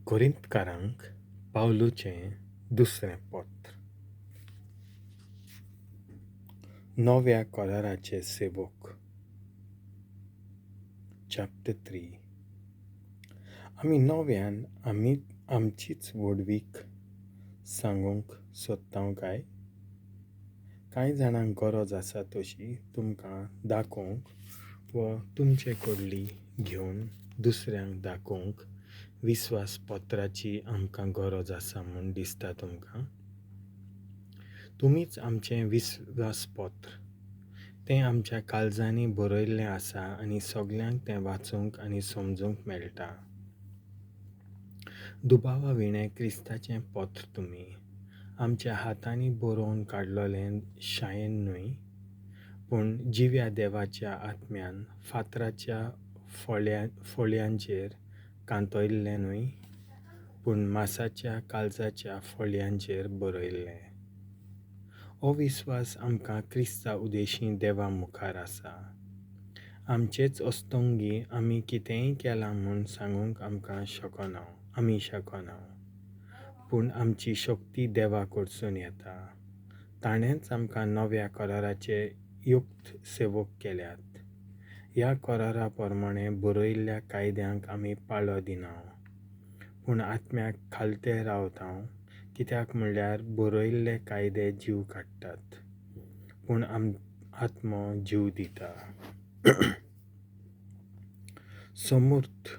कोरिंथकारांक पावलुचें दुसरें पत्र. नव्या कराराचे सेवक. चॅप्टर 3. आमी नव्यान आमचीच वडवीक सांगूंक सोदता काय? कांय जाणांक गरज आसा तशी तुमकां दाखोवंक व तुमचे कडली घेवन दुसऱ्यांक दाखोवंक विस्वासपत्राची आमकां गरज आसा म्हूण दिसता तुमकां? तुमीच आमचें विस्वासपत्र. तें आमच्या काळजांनी बरयल्लें आसा आनी सगल्यांक तें वाचूंक आनी समजूंक मेळटा. दुबावा विणें क्रिस्ताचें पत्र तुमी आमच्या हातांनी बरोवन काडलोलें शायेन न्हय, पूण जिव्या देवाच्या आत्म्यान फातराच्या फोळ्यांचेर कांतयल्लें न्हय, पूण मासाच्या काळजाच्या फोळ्यांचेर बरयल्लें. अविस्वास आमकां क्रिस्ता उदेशीं देवा मुखार आसा. आमचेच अस्तंगी आमी कितेंय केलां म्हूण सांगूंक आमी शकना, पूण आमची शक्ती देवा कडसून येता. ताणेंच आमकां नव्या कराराचे युक्त सेवक केल्यात. ह्या करारा प्रमाणें बरयल्ल्या कायद्यांक आमी पाळो दिना, पूण आत्म्याक खालते रावता. कित्याक म्हणल्यार बरयल्ले कायदे जीव काडटात, पूण आत्मो जीव दिता. समूर्त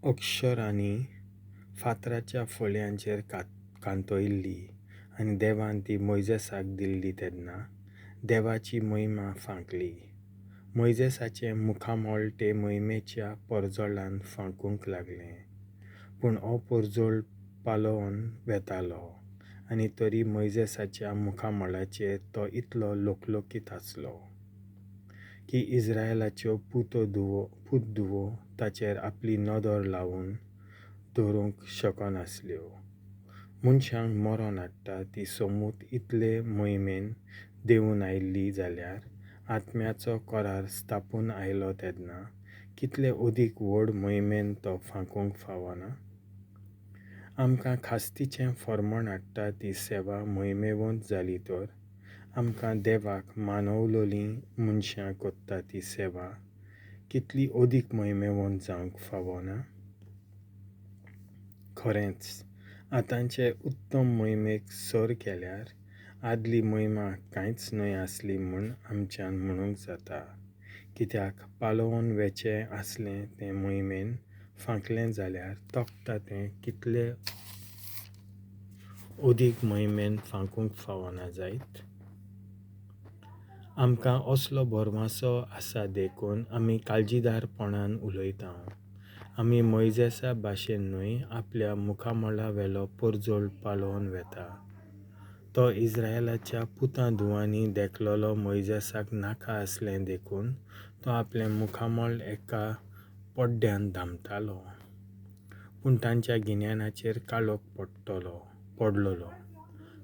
अक्षरांनी फातराच्या फोळ्यांचेर कांतयल्ली आनी देवान ती मोइजेसाक दिल्ली तेन्ना देवाची महिमा फांकली. मोइजेसाचें मुखामोळ ते महिमेच्या पोरजोळान फांकूंक लागलें, पूण हो पोरजोळ पालोवन वेतालो, आनी तरी मोइजेसाच्या मुखामोळाचेर तो इतलो लोकलोकीत आसलो की इस्रायेलाच्यो पुतधुवो ताचेर आपली नदर लावन दवरूंक शकनासल्यो. मनशांक मरण हाडटा ती समूत इतले मोहिमेन देंवून आयिल्ली जाल्यार आत्म्याचो करार स्थापून आयलो तेन्ना कितले अदीक व्हड मोहिमेन तो फांकूंक फावना. आमकां खास्तीचें फर्मण हाडटा ती सेवा मोहिमेवंत जाली तर आमकां देवाक मानवलोलीं मनशां कोत्ता ती सेवा कितली अदीक मोहिमेवंत जावंक फावना. खरेंच आतांचे उत्तम मोहिमेक सर केल्यार आदली मोहिमा कांयच न्हय आसली म्हूण आमच्यान म्हणूंक जाता. कित्याक पालोवन वेचें आसलें तें मोहिमेन फांकलें जाल्यार तोखता तें कितले अदीक मोहिमेन फांकूंक फावना जायत. आमकां असलो भरवंसो आसा देखून आमी काळजीदारपणान उलयता. आमी मोइजेसा भाशेन न्हय, आपल्या मुखामोळा वेलो पोरजोळ पालोवन वेता. तो इस्रायेलाच्या पुतधुवांनी देखलोलो मोइजेसाक नाका आसलें देखून तो आपलें मुखामोळ एका पड्ड्यान धांपतालो, पूण तांच्या गिन्यानाचेर काळोख पडलोलो.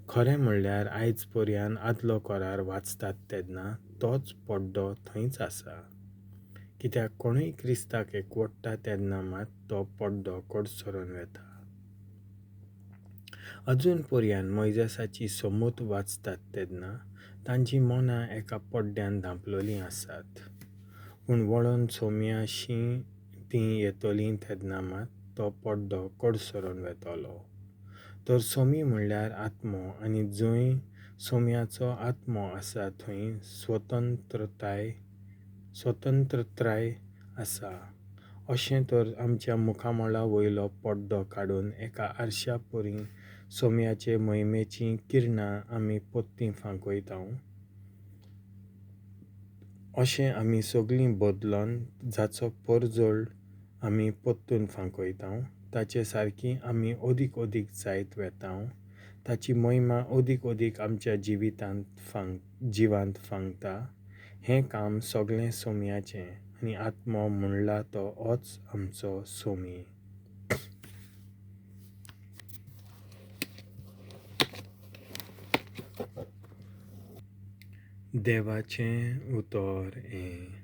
खरें म्हणल्यार आयज पर्यान आदलो करार वाचतात तेन्ना तोच पड्डो थंयच आसा. कित्याक कोणूय क्रिस्ताक एकवटता तेन्ना मात तो पड्डो कडसरून वेता. अजून पर्यान मोइजेसाची समूत वाचतात तेन्ना तांचीं मनां एका पड्ड्यान धांपलोलीं आसात, पूण वळोन सोम्याशीं तीं येतलीं तेन्ना मात तो पड्डो कडसरून वेतलो. तर सोमी म्हणल्यार आत्मो, आनी जंय सोम्याचो आत्मो आसा थंय स्वतंत्रताय आसा. अशें तर आमच्या मुखामोळा वयलो पड्डो काडून एका आरशा परीं सोम्याचे मोहिमेचीं किरणां आमी पोत्ती फांकयता. अशें आमी सगळीं बदलोन जाचो पोरजोळ आमी पोत्तून फांकयता ताचे सारकीं आमी अदीक जायत वेता. ताची महिमा अदीक आमच्या जिवांत फांकता. हें काम सगळें सोम्याचें, आनी आत्मो म्हणला तो होच आमचो सोमी. देवाचें उतर हें.